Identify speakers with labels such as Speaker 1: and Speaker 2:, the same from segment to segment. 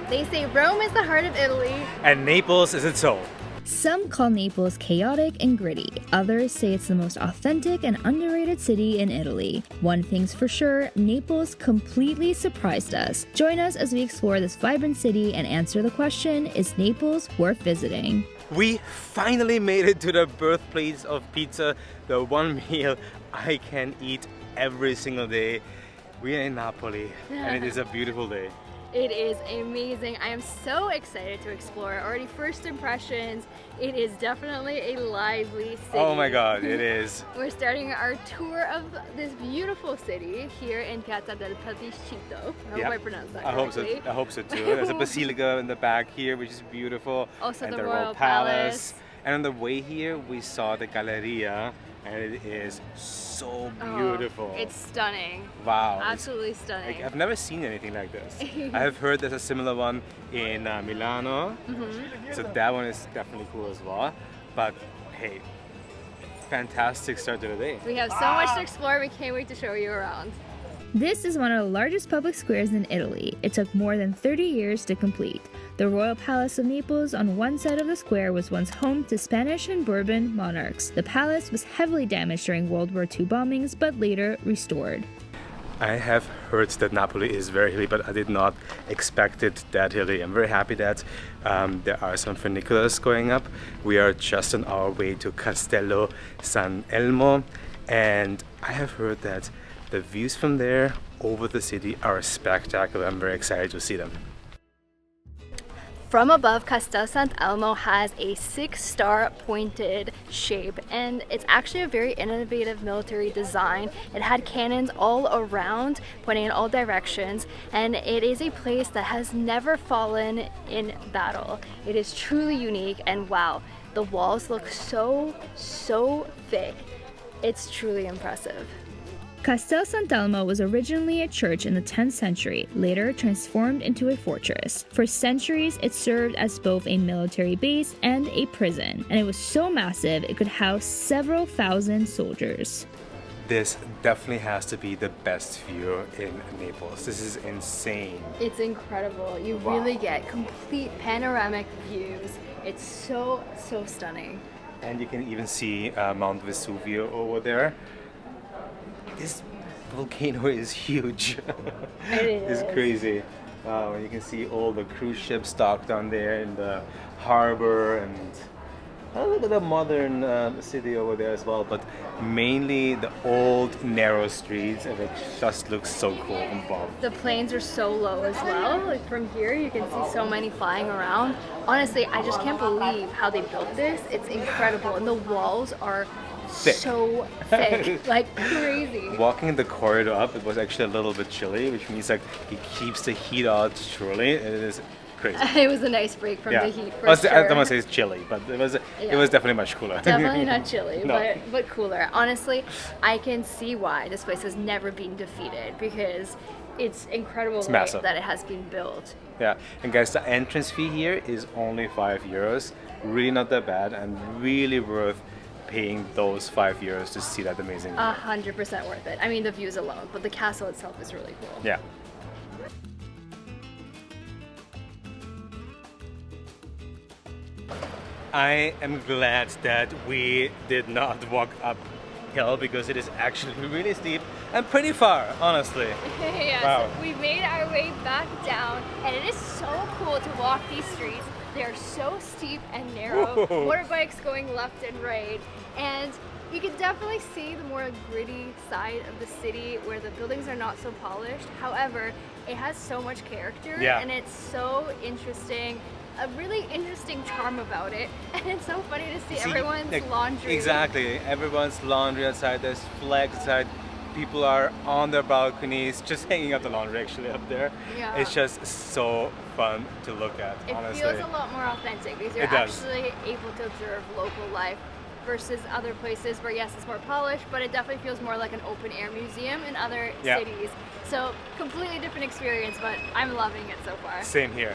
Speaker 1: They say Rome is the heart of Italy.
Speaker 2: And Naples is its soul.
Speaker 3: Some call Naples chaotic and gritty. Others say it's the most authentic and underrated city in Italy. One thing's for sure, Naples completely surprised us. Join us as we explore this vibrant city and answer the question, is Naples worth visiting?
Speaker 2: We finally made it to the birthplace of pizza, the one meal I can eat every single day. We are in Napoli and it is a beautiful day.
Speaker 1: It is amazing. I am so excited to explore. Already first impressions, it is definitely a lively city.
Speaker 2: Oh my god, it is.
Speaker 1: We're starting our tour of this beautiful city here in Piazza del Plebiscito. I hope I pronounced that correctly.
Speaker 2: I hope so too. There's a basilica in the back here, which is beautiful.
Speaker 1: Also
Speaker 2: and
Speaker 1: the Royal Palace.
Speaker 2: And on the way here, we saw the Galleria, and it is so beautiful.
Speaker 1: Oh, it's stunning.
Speaker 2: Wow.
Speaker 1: Absolutely stunning.
Speaker 2: I've never seen anything like this. I have heard there's a similar one in Milano, so that one is definitely cool as well. But hey, fantastic start to the day.
Speaker 1: We have so much to explore, we can't wait to show you around.
Speaker 3: This is one of the largest public squares in Italy. It took more than 30 years to complete. The Royal Palace of Naples on one side of the square was once home to Spanish and Bourbon monarchs. The palace was heavily damaged during World War II bombings, but later restored.
Speaker 2: I have heard that Napoli is very hilly, but I did not expect it that hilly. I'm very happy that there are some funiculars going up. We are just on our way to Castello San Elmo, and I have heard that the views from there over the city are spectacular. I'm very excited to see them.
Speaker 1: From above, Castello San Elmo has a 6-star pointed shape, and it's actually a very innovative military design. It had cannons all around, pointing in all directions, and it is a place that has never fallen in battle. It is truly unique, and wow, the walls look so thick. It's truly impressive.
Speaker 3: Castello San Elmo was originally a church in the 10th century, later transformed into a fortress. For centuries, it served as both a military base and a prison, and it was so massive it could house several thousand soldiers.
Speaker 2: This definitely has to be the best view in Naples. This is insane.
Speaker 1: It's incredible. You really get complete panoramic views. It's so stunning.
Speaker 2: And you can even see Mount Vesuvio over there. This volcano is huge.
Speaker 1: It is.
Speaker 2: It's crazy. You can see all the cruise ships docked down there in the harbor, and look at the modern city over there as well. But mainly the old narrow streets, and it just looks so cool from above.
Speaker 1: The planes are so low as well. Like from here, you can see so many flying around. Honestly, I just can't believe how they built this. It's incredible, and the walls are
Speaker 2: thick.
Speaker 1: So thick, like crazy.
Speaker 2: Walking the corridor up, it was actually a little bit chilly, which means like it keeps the heat out surely. It is crazy.
Speaker 1: It was a nice break from the heat for
Speaker 2: I
Speaker 1: sure.
Speaker 2: don't want to say it's chilly, but it was definitely much cooler.
Speaker 1: Definitely not chilly,
Speaker 2: No.
Speaker 1: but cooler. Honestly, I can see why this place has never been defeated, because it's incredible the way that it has been built.
Speaker 2: Yeah, and guys, the entrance fee here is only €5. Really not that bad, and really worth paying those €5 to see that amazing view.
Speaker 1: 100% worth it. I mean, the views alone, but the castle itself is really cool.
Speaker 2: Yeah. I am glad that we did not walk uphill, because it is actually really steep and pretty far, honestly.
Speaker 1: Yeah,
Speaker 2: wow.
Speaker 1: So we made our way back down, and it is so cool to walk these streets. They are so steep and narrow, motorbikes going left and right, and you can definitely see the more gritty side of the city where the buildings are not so polished. However, it has so much character, and it's so interesting. A really interesting charm about it, and it's so funny to see everyone's laundry.
Speaker 2: Exactly, everyone's laundry outside, there's flags outside. People are on their balconies just hanging up the laundry actually up there.
Speaker 1: Yeah.
Speaker 2: It's just so fun to look at, honestly.
Speaker 1: It feels a lot more authentic because you're actually able to observe local life versus other places where, yes, it's more polished, but it definitely feels more like an open air museum in other cities. So completely different experience, but I'm loving it so far.
Speaker 2: Same here.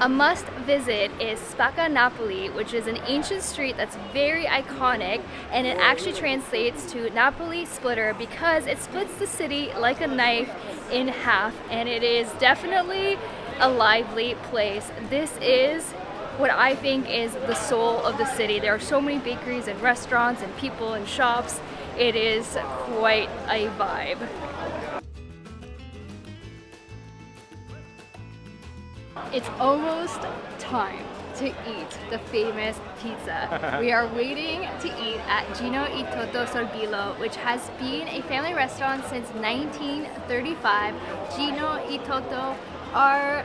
Speaker 1: A must visit is Spaccanapoli, which is an ancient street that's very iconic, and it actually translates to Napoli splitter because it splits the city like a knife in half, and it is definitely a lively place. This is what I think is the soul of the city. There are so many bakeries and restaurants and people and shops. It is quite a vibe. It's almost time to eat the famous pizza. We are waiting to eat at Gino e Toto Sorbillo, which has been a family restaurant since 1935. Gino e Toto are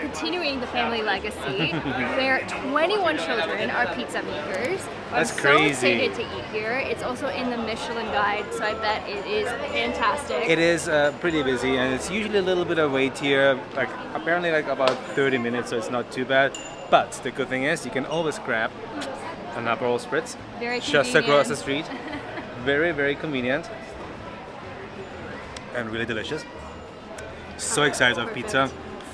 Speaker 1: continuing the family legacy, where 21 children are pizza makers.
Speaker 2: That's
Speaker 1: I'm
Speaker 2: crazy.
Speaker 1: so excited to eat here. It's also in the Michelin guide, so I bet it is fantastic.
Speaker 2: It is pretty busy, and it's usually a little bit of wait here, like apparently like about 30 minutes, so it's not too bad. But the good thing is you can always grab an Aperol Spritz
Speaker 1: Very
Speaker 2: just across the
Speaker 1: convenient.
Speaker 2: street. Very, very convenient and really delicious. So excited of
Speaker 1: Perfect.
Speaker 2: pizza.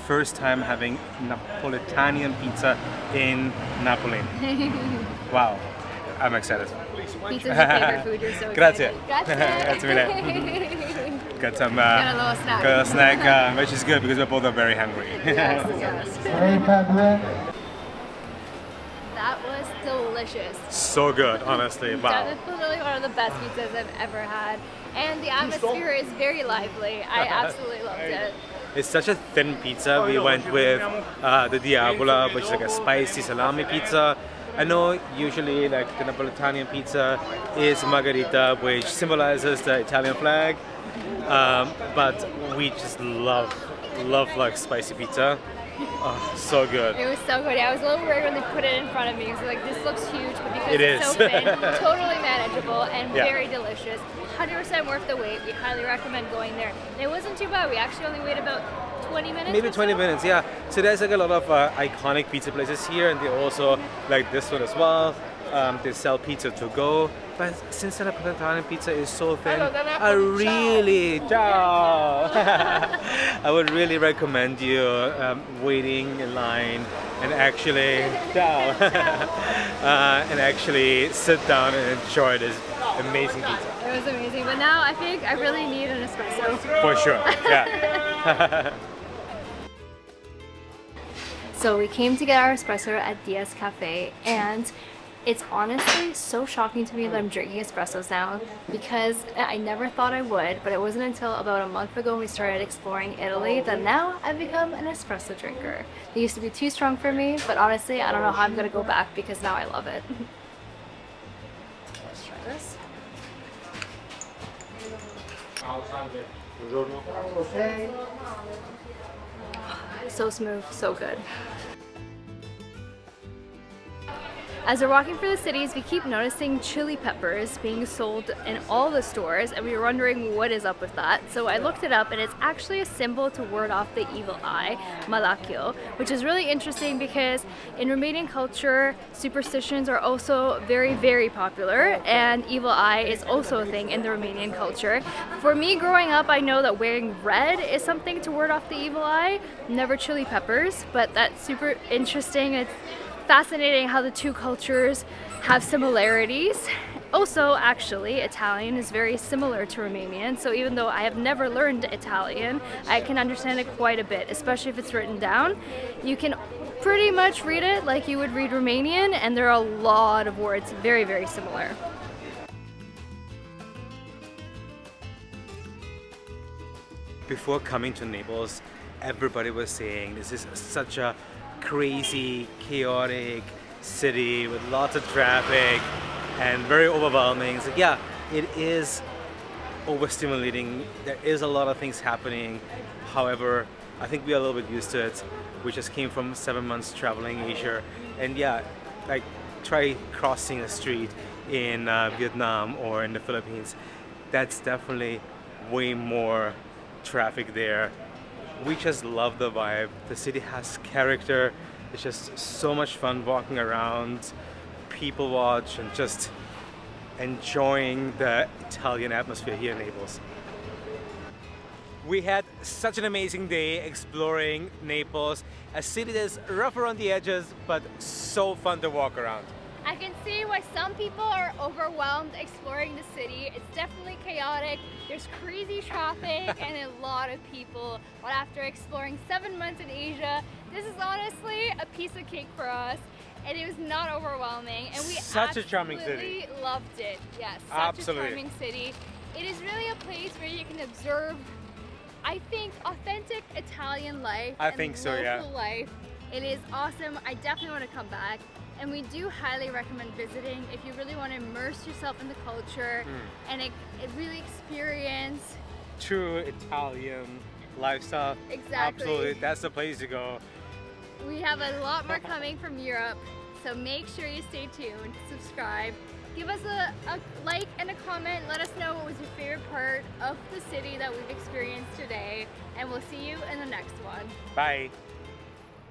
Speaker 2: First time having Napolitan pizza in Napoli. Wow, I'm excited.
Speaker 1: Pizza's your favorite food, you're so
Speaker 2: Grazie.
Speaker 1: excited.
Speaker 2: Grazie mille. Got some
Speaker 1: Got a little snack.
Speaker 2: got a snack, which is good because we're both are very hungry.
Speaker 1: Yes, yes. That was delicious.
Speaker 2: So good, honestly. Wow.
Speaker 1: Definitely one of the best pizzas I've ever had. And the atmosphere is very lively. I absolutely loved it.
Speaker 2: It's such a thin pizza. We went with the Diavola, which is like a spicy salami pizza. I know usually like the Napolitan pizza is margherita, which symbolizes the Italian flag. But we just love like spicy pizza. Oh, so good.
Speaker 1: It was so good. I was a little worried when they put it in front of me. I was like, this looks huge, but because
Speaker 2: It
Speaker 1: it's
Speaker 2: is.
Speaker 1: so thin, totally manageable and
Speaker 2: Yeah.
Speaker 1: very delicious. 100% worth the wait. We highly recommend going there. And it wasn't too bad. We actually only waited about 20 minutes.
Speaker 2: Maybe
Speaker 1: or
Speaker 2: 20
Speaker 1: so.
Speaker 2: minutes, yeah. So there's like a lot of iconic pizza places here, and they also like this one as well. They sell pizza to go, but since the Napolitan pizza is so thin, I would really recommend you waiting in line and actually and actually sit down and enjoy this amazing pizza.
Speaker 1: It was amazing. But now I think I really need an espresso.
Speaker 2: For sure, yeah.
Speaker 1: So we came to get our espresso at Diaz Cafe, and it's honestly so shocking to me that I'm drinking espressos now because I never thought I would, but it wasn't until about a month ago when we started exploring Italy that now I've become an espresso drinker. They used to be too strong for me, but honestly I don't know how I'm gonna go back because now I love it. Let's try this. So smooth, so good. As we're walking through the cities, we keep noticing chili peppers being sold in all the stores, and we were wondering what is up with that. So I looked it up, and it's actually a symbol to ward off the evil eye, malakyo, which is really interesting because in Romanian culture, superstitions are also very, very popular, and evil eye is also a thing in the Romanian culture. For me, growing up, I know that wearing red is something to ward off the evil eye, never chili peppers, but that's super interesting. It's fascinating how the two cultures have similarities. Also, actually, Italian is very similar to Romanian, so even though I have never learned Italian, I can understand it quite a bit, especially if it's written down. You can pretty much read it like you would read Romanian, and there are a lot of words very, very similar.
Speaker 2: Before coming to Naples, everybody was saying this is such a crazy, chaotic city with lots of traffic and very overwhelming. So yeah, it is overstimulating. There is a lot of things happening. However, I think we are a little bit used to it. We just came from 7 months traveling Asia, and yeah, like try crossing a street in Vietnam or in the Philippines. That's definitely way more traffic there. We just love the vibe. The city has character. It's just so much fun walking around, people watch, and just enjoying the Italian atmosphere here in Naples. We had such an amazing day exploring Naples, a city that's rough around the edges, but so fun to walk around.
Speaker 1: I can see why some people are overwhelmed exploring the city. It's definitely chaotic. There's crazy traffic and a lot of people. But after exploring 7 months in Asia, this is honestly a piece of cake for us. And it was not overwhelming. And we
Speaker 2: Such a charming city.
Speaker 1: absolutely loved it. Yes, such
Speaker 2: Absolutely.
Speaker 1: a charming city. It is really a place where you can observe, I think, authentic Italian life
Speaker 2: I
Speaker 1: and
Speaker 2: think so,
Speaker 1: local
Speaker 2: yeah.
Speaker 1: life. It is awesome. I definitely want to come back. And we do highly recommend visiting if you really want to immerse yourself in the culture and it really experience.
Speaker 2: True Italian lifestyle.
Speaker 1: Exactly.
Speaker 2: Absolutely, that's the place to go.
Speaker 1: We have a lot more coming from Europe, so make sure you stay tuned, subscribe, give us a like and a comment, let us know what was your favorite part of the city that we've experienced today, and we'll see you in the next one.
Speaker 2: Bye.